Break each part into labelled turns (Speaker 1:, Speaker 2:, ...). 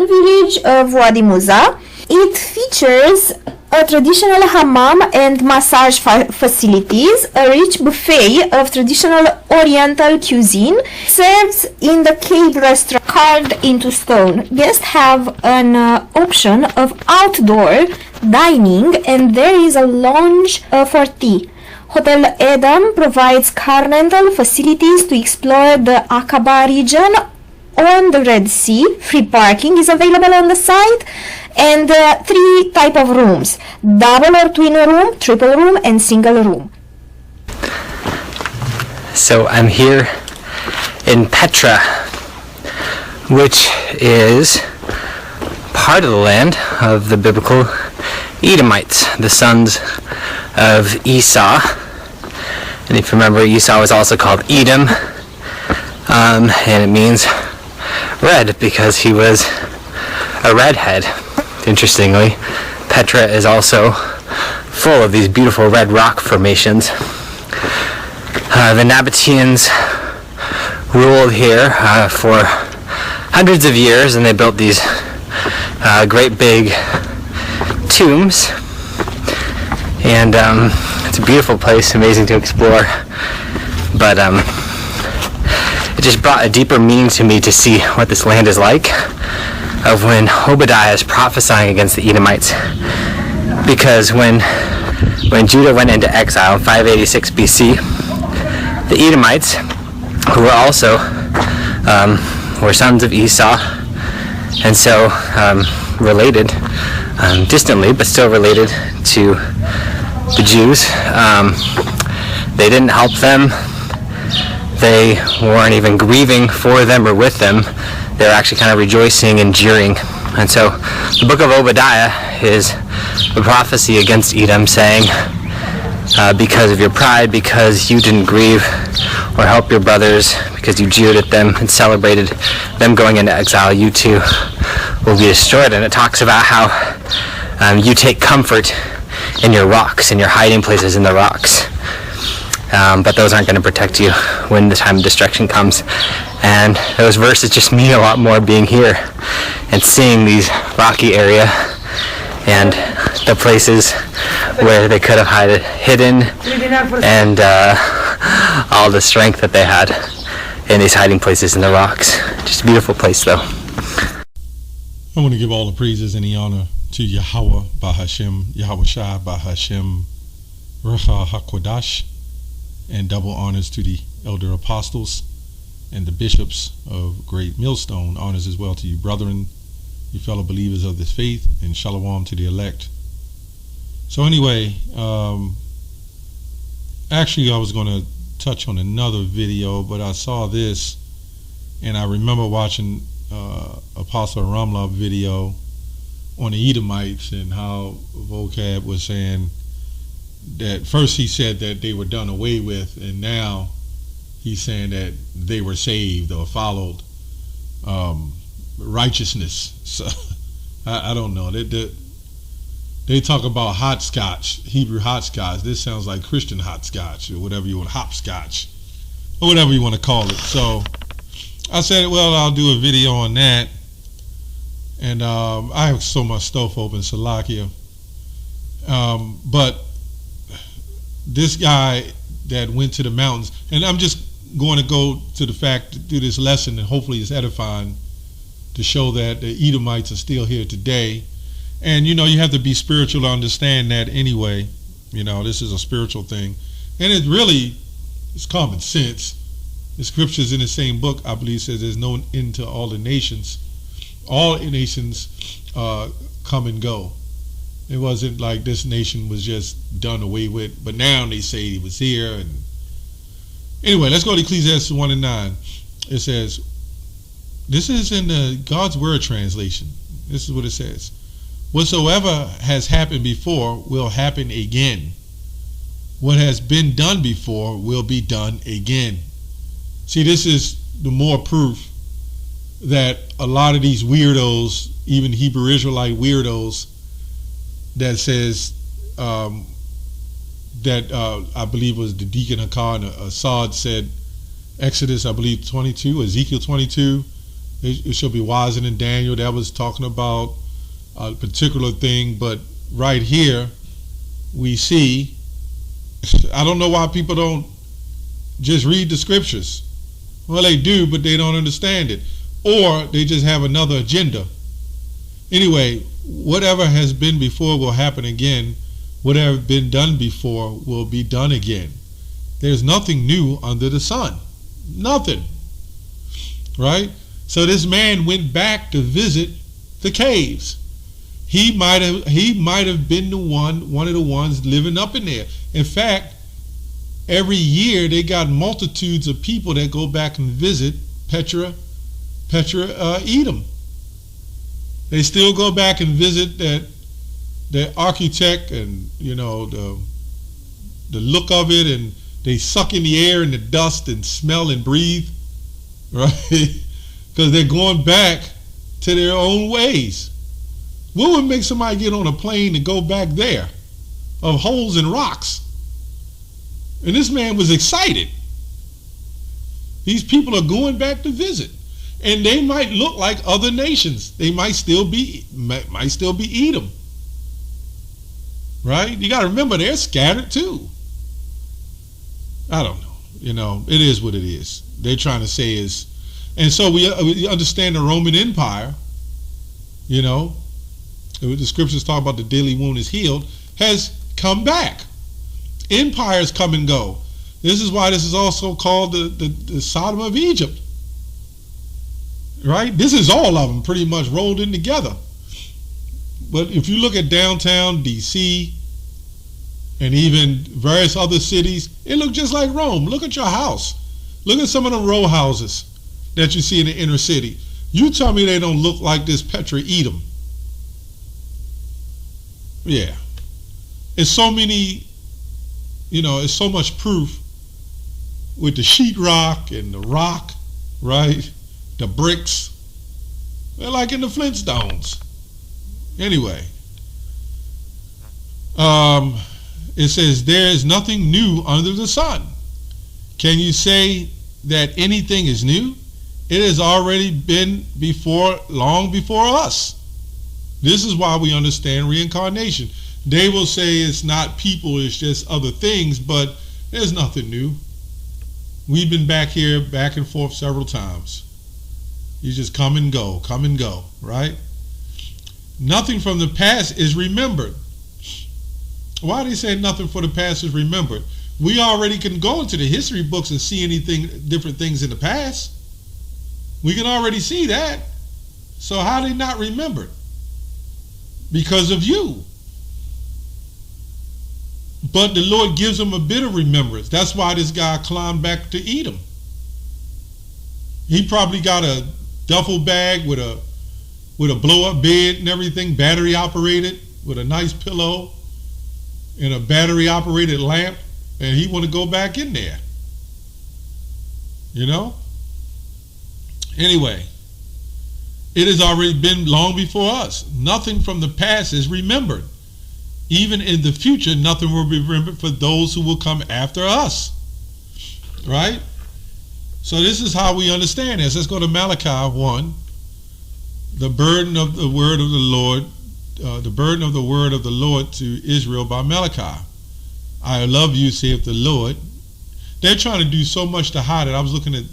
Speaker 1: small village of Wadi Musa. It features a traditional hammam and massage facilities, a rich buffet of traditional Oriental cuisine serves in the cave restaurant carved into stone. Guests have an option of outdoor dining, and there is a lounge for tea. Hotel Edom provides car rental facilities to explore the Aqaba region on the Red Sea. Free parking is available on the site, and 3 type of rooms: double or twin room, triple room, and single room.
Speaker 2: So I'm here in Petra, which is part of the land of the biblical Edomites, the sons of Esau. And if you remember, Esau was also called Edom, and it means red because he was a redhead. Interestingly, Petra is also full of these beautiful red rock formations. The Nabateans ruled here for hundreds of years, and they built these great big tombs, and it's a beautiful place, amazing to explore, but it just brought a deeper meaning to me to see what this land is like, of when Obadiah is prophesying against the Edomites, because when Judah went into exile in 586 BC, the Edomites, who were also were sons of Esau, and so related distantly, but still related to the Jews. They didn't help them. They weren't even grieving for them or with them. They were actually kind of rejoicing and jeering. And so the book of Obadiah is a prophecy against Edom, saying, because of your pride, because you didn't grieve or help your brothers, because you jeered at them and celebrated them going into exile, you too will be destroyed. And it talks about how you take comfort in your rocks, in your hiding places in the rocks. But those aren't going to protect you when the time of destruction comes. And those verses just mean a lot more being here and seeing these rocky area and the places where they could have hidden, and all the strength that they had in these hiding places in the rocks. Just a beautiful place, though.
Speaker 3: I want to give all the praises and the honor to Yahweh Bahashem, Yahweh Shai Bahashem, Recha HaKodash, and double honors to the elder apostles and the bishops of Great Millstone. Honors as well to you, brethren, you fellow believers of this faith, and shalom to the elect. So anyway, actually I was going to touch on another video, but I saw this, and I remember watching Apostle Ramla video on the Edomites, and how Vocab was saying that first he said that they were done away with, and now he's saying that they were saved or followed righteousness. So I don't know. They talk about hopscotch, Hebrew hopscotch. This sounds like Christian hopscotch, or whatever you want, hopscotch, or whatever you want to call it. So I said, well, I'll do a video on that. And I have so much stuff open, Salakia. But this guy that went to the mountains, and I'm just going to go to the fact, to do this lesson, and hopefully it's edifying, to show that the Edomites are still here today. And you know, you have to be spiritual to understand that anyway. You know, this is a spiritual thing, and it really is common sense. The scriptures in the same book, I believe, says there's no end to all the nations. All nations come and go. It wasn't like this nation was just done away with, but now they say he was here. And anyway, let's go to Ecclesiastes 1:9. It says, this is in the God's Word translation. This is what it says. Whatsoever has happened before will happen again. What has been done before will be done again. See, this is the more proof that a lot of these weirdos, even Hebrew Israelite weirdos, that says that I believe was the Deacon Hakan Assad said, Exodus, I believe 22, Ezekiel 22, It shall be wiser than Daniel. That was talking about a particular thing. But right here, we see, I don't know why people don't just read the scriptures. Well, they do, but they don't understand it. Or they just have another agenda. Anyway, whatever has been before will happen again. Whatever has been done before will be done again. There's nothing new under the sun. Nothing. Right? So this man went back to visit the caves. He might have been one of the ones living up in there. In fact, every year they got multitudes of people that go back and visit Petra, Edom. They still go back and visit that architect, and the look of it, and they suck in the air and the dust and smell and breathe, right? Because they're going back to their own ways. What would make somebody get on a plane and go back there of holes and rocks? And this man was excited. These people are going back to visit. And they might look like other nations. They might still be Edom. Right? You got to remember, they're scattered too. I don't know. It is what it is. They're trying to say is, and so we understand the Roman Empire, the scriptures talk about the daily wound is healed, has come back. Empires come and go. This is why this is also called the Sodom of Egypt. Right? This is all of them pretty much rolled in together. But if you look at downtown DC and even various other cities, it looks just like Rome. Look at your house. Look at some of the row houses that you see in the inner city. You tell me they don't look like this Petra, Edom. Yeah. It's so many, it's so much proof with the sheetrock and the rock, right? The bricks. They're like in the Flintstones. Anyway. It says, there is nothing new under the sun. Can you say that anything is new? It has already been long before us. This is why we understand reincarnation. They will say it's not people, it's just other things, but there's nothing new. We've been back here, back and forth several times. You just come and go, right? Nothing from the past is remembered. Why do they say nothing for the past is remembered? We already can go into the history books and see different things in the past. We can already see that. So how are they not remembered? Because of you. But the Lord gives them a bit of remembrance. That's why this guy climbed back to Edom. He probably got a duffel bag with a blow-up bed and everything, battery operated, with a nice pillow and a battery operated lamp, and he want to go back in there. Anyway, it has already been long before us. Nothing from the past is remembered. Even in the future, nothing will be remembered for those who will come after us. Right? So this is how we understand this. Let's go to Malachi 1. The burden of the word of the Lord, the burden of the word of the Lord to Israel by Malachi. I love you, saith the Lord. They're trying to do so much to hide it. I was looking at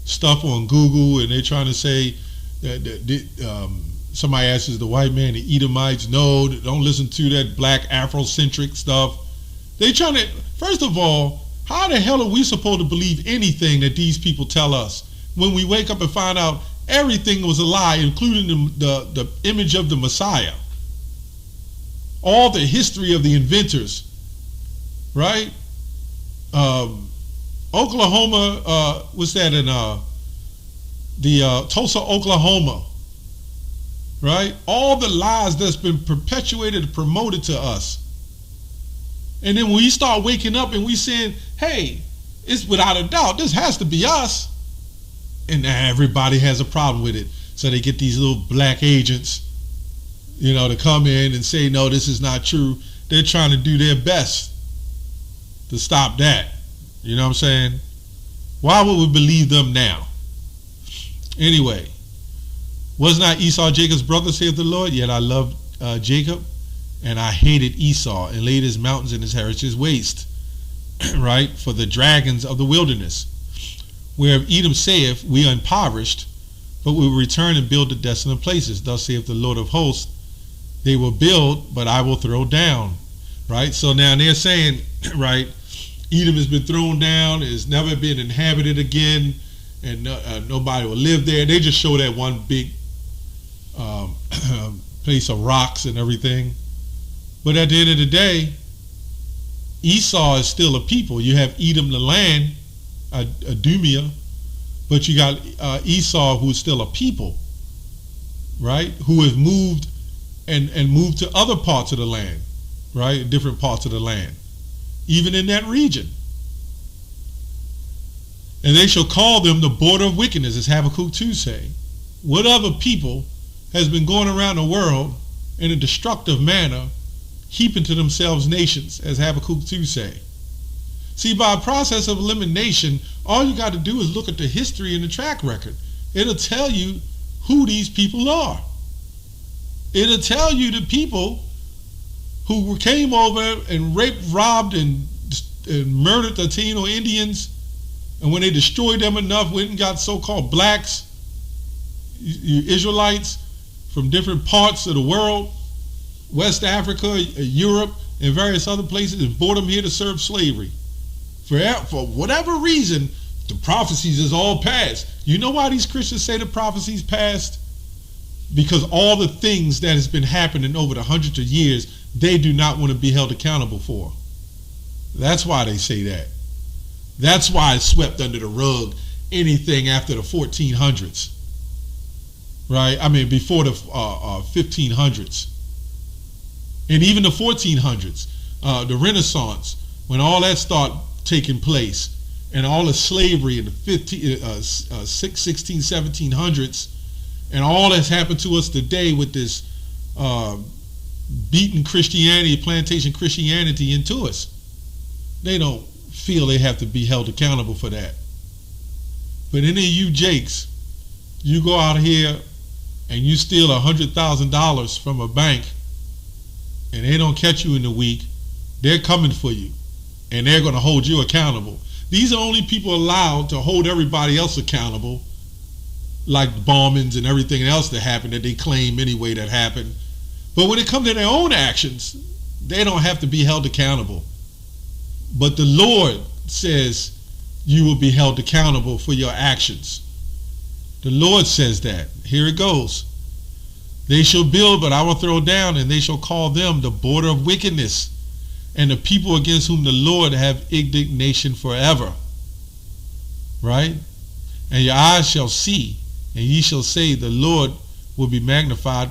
Speaker 3: stuff on Google, and they're trying to say that somebody asks, is the white man the Edomites? No, don't listen to that black Afrocentric stuff. They're trying to, first of all, how the hell are we supposed to believe anything that these people tell us when we wake up and find out everything was a lie, including the image of the Messiah? All the history of the inventors, right? Oklahoma, what's that in Tulsa, Oklahoma, right? All the lies that's been perpetuated and promoted to us. And then when we start waking up and we saying, hey, it's without a doubt, this has to be us. And everybody has a problem with it. So they get these little black agents, to come in and say, no, this is not true. They're trying to do their best to stop that. You know what I'm saying? Why would we believe them now? Anyway, Was not Esau Jacob's brother, saith the Lord? Yet I loved Jacob, and I hated Esau, and laid his mountains and his heritage waste. Right? For the dragons of the wilderness. Where Edom saith, we are impoverished, but we will return and build the desolate places. Thus saith the Lord of hosts, they will build, but I will throw down. Right? So now they're saying, right, Edom has been thrown down, it's never been inhabited again, and nobody will live there. They just show that one big place of rocks and everything. But at the end of the day, Esau is still a people. You have Edom, the land, Idumea, but you got Esau, who's still a people, right? Who has moved and moved to other parts of the land, right? Different parts of the land, even in that region. And they shall call them the border of wickedness, as Habakkuk 2 say. What other people has been going around the world in a destructive manner, heaping to themselves nations, as Habakkuk 2 say? See, by a process of elimination, all you got to do is look at the history and the track record. It'll tell you who these people are. It'll tell you the people who came over and raped, robbed, and murdered the Taino Indians, and when they destroyed them enough, went and got so-called blacks, you Israelites from different parts of the world, West Africa, Europe, and various other places, and brought them here to serve slavery. For whatever reason, the prophecies is all past. You know why these Christians say the prophecies past? Because all the things that has been happening over the hundreds of years, they do not want to be held accountable for. That's why they say that. That's why it's swept under the rug, anything after the 1400s. Right? I mean, before the 1500s. And even the 1400s, the Renaissance, when all that started taking place, and all the slavery in the 16, 1700s, and all that's happened to us today with this beating Christianity, plantation Christianity into us. They don't feel they have to be held accountable for that. But any of you Jakes, you go out here and you steal $100,000 from a bank, and they don't catch you in the week, they're coming for you, and they're going to hold you accountable. These are only people allowed to hold everybody else accountable, like bombings and everything else that happened that they claim anyway that happened. But when it comes to their own actions, they don't have to be held accountable. But the Lord says you will be held accountable for your actions. The Lord says that. Here it goes. They shall build, but I will throw down, and they shall call them the border of wickedness, and the people against whom the Lord have indignation forever. Right? And your eyes shall see, and ye shall say, the Lord will be magnified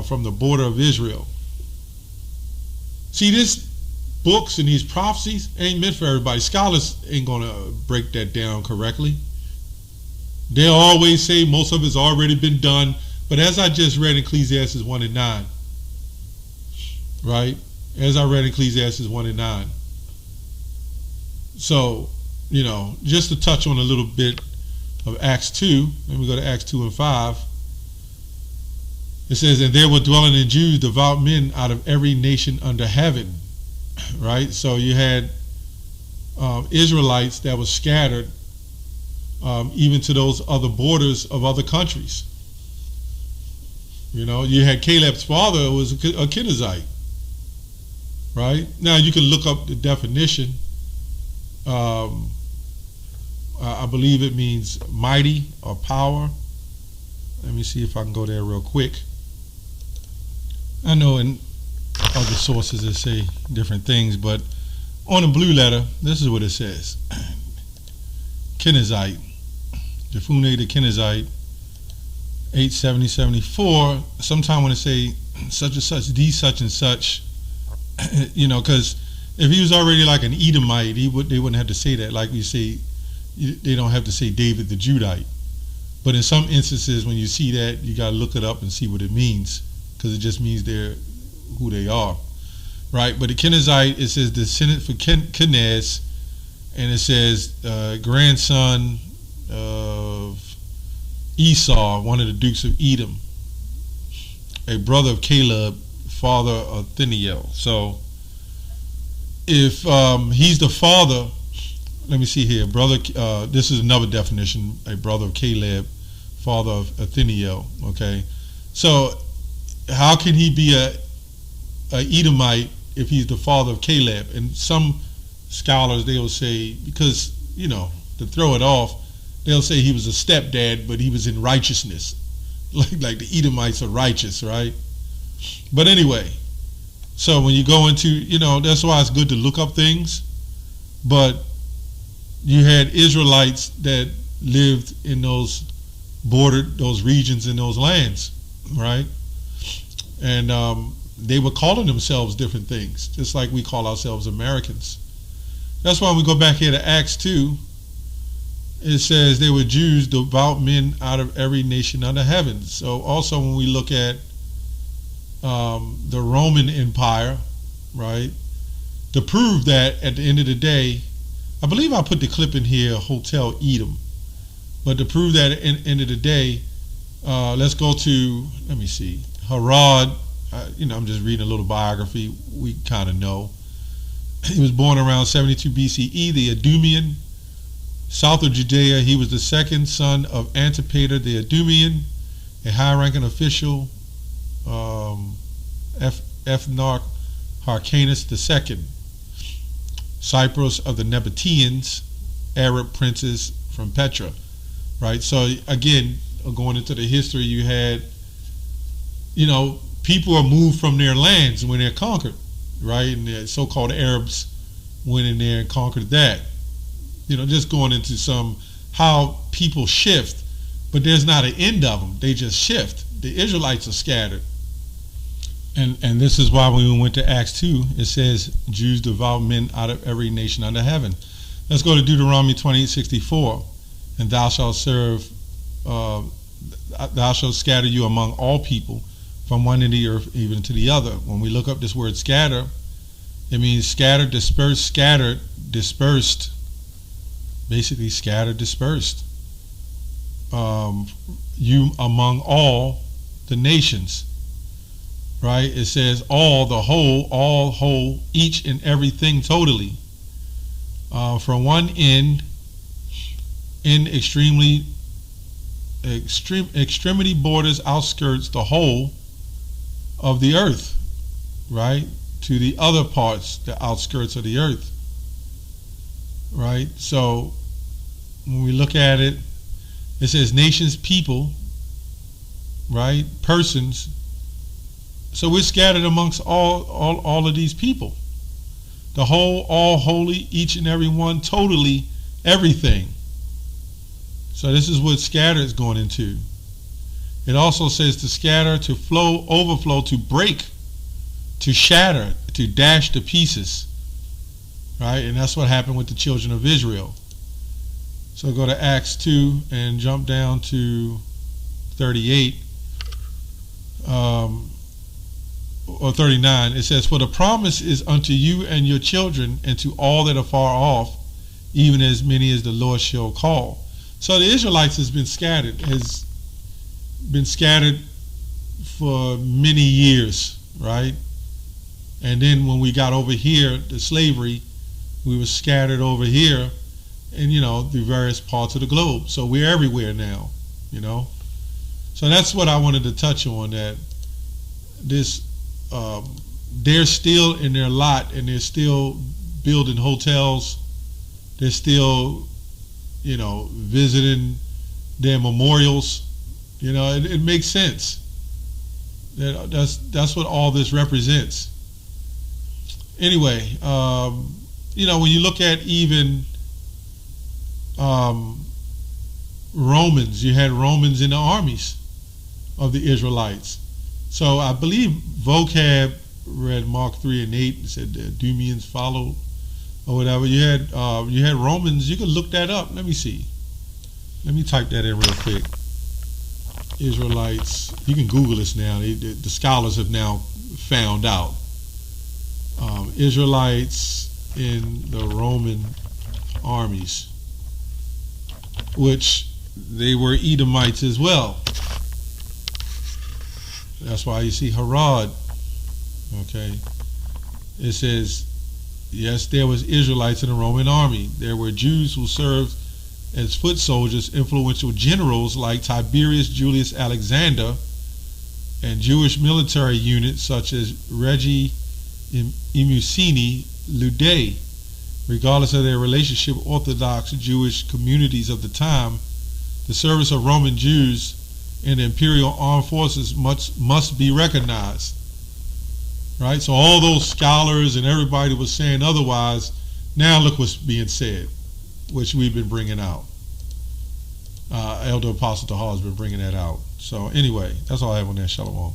Speaker 3: from the border of Israel. See, this books and these prophecies ain't meant for everybody. Scholars ain't going to break that down correctly. They'll always say most of it's already been done. But as I just read Ecclesiastes 1 and 9, right? As I read Ecclesiastes 1 and 9. So, just to touch on a little bit of Acts 2, let me go to Acts 2 and 5. It says, and there were dwelling in Jews devout men out of every nation under heaven. Right? So you had Israelites that were scattered even to those other borders of other countries. You had Caleb's father was a Kenizzite. Right? Now you can look up the definition. I believe it means mighty or power. Let me see if I can go there real quick. I know in other sources that say different things, but on the blue letter, this is what it says. Kenizzite. Jefune the Kenizzite, 870-74. Sometime when it say such and such, the such and such, because if he was already like an Edomite, they wouldn't have to say that. Like we say, they don't have to say David the Judite. But in some instances, when you see that, you got to look it up and see what it means, because it just means they're who they are, right? But the Kenizzite, it says descendant for Kenaz, and it says grandson of Esau, one of the dukes of Edom, a brother of Caleb, father of Othniel. So if he's the father, let me see here, brother. This is another definition: a brother of Caleb, father of Othniel. Okay, so how can he be a Edomite if he's the father of Caleb? And some scholars, they will say, because, you know, to throw it off, they'll say he was a stepdad, but he was in righteousness, like the Edomites are righteous, right? But anyway, so when you go into, you know, that's why it's good to look up things. But you had Israelites that lived in those bordered, those regions in those lands, right? And they were calling themselves different things, just like we call ourselves Americans. That's why when we go back here to Acts 2, it says they were Jews, devout men out of every nation under heaven. So also when we look at the Roman Empire, right, to prove that at the end of the day, I believe I put the clip in here, Hotel Edom, but to prove that at the end of the day, let's go to, let me see, Herod. You know, I'm just reading a little biography. We kind of know. He was born around 72 BCE, the Edomian, south of Judea. He was the second son of Antipater the Edomian, a high-ranking official, Ethnarch Hyrcanus II, Cyprus of the Nabateans, Arab princes from Petra, right? So again, going into the history, you had, you know, people are moved from their lands when they're conquered, right? And the so-called Arabs went in there and conquered that. You know, just going into some how people shift, but there's not an end of them. They just shift. The Israelites are scattered. And this is why when we went to Acts 2, it says, Jews, devout men out of every nation under heaven. Let's go to Deuteronomy 28:64. And thou shalt scatter you among all people, from one end of the earth even to the other. When we look up this word scatter, it means scattered, dispersed, scattered, dispersed. Basically scattered, dispersed. You among all the nations. Right? It says all, the whole, all, whole, each and everything totally. From one end, in extremity borders, outskirts, the whole of the earth, right, to the other parts, the outskirts of the earth, right? So when we look at it, it says nations, people, right, persons. So we're scattered amongst all of these people. The whole, all, holy, each and every one, totally, everything. So this is what scatter is going into. It also says to scatter, to flow, overflow, to break, to shatter, to dash to pieces. Right? And that's what happened with the children of Israel. So go to Acts 2 and jump down to 38 or 39. It says, for the promise is unto you and your children and to all that are far off, even as many as the Lord shall call. So the Israelites has been scattered for many years, right? And then when we got over here, the slavery, we were scattered over here and, you know, through various parts of the globe. So we're everywhere now, you know. So that's what I wanted to touch on, that this, they're still in their lot and they're still building hotels. They're still, you know, visiting their memorials. You know, it makes sense. That's what all this represents. Anyway, you know, when you look at even Romans, you had Romans in the armies of the Israelites. So I believe Vocab read Mark 3 and 8 and said the Edomians followed or whatever. You had Romans. You can look that up. Let me see. Let me type that in real quick. Israelites. You can Google this now. The scholars have now found out. Israelites in the Roman armies, which they were Edomites as well. That's why you see Harod. Okay. It says, yes, there was Israelites in the Roman army. There were Jews who served as foot soldiers, influential generals like Tiberius Julius Alexander, and Jewish military units such as Regi Imusini Lude. Regardless of their relationship with Orthodox Jewish communities of the time, the service of Roman Jews in the imperial armed forces must be recognized. Right? So all those scholars and everybody was saying otherwise, now look what's being said, which we've been bringing out. Elder Apostle Tahar has been bringing that out. So anyway, that's all I have on that. Shalom.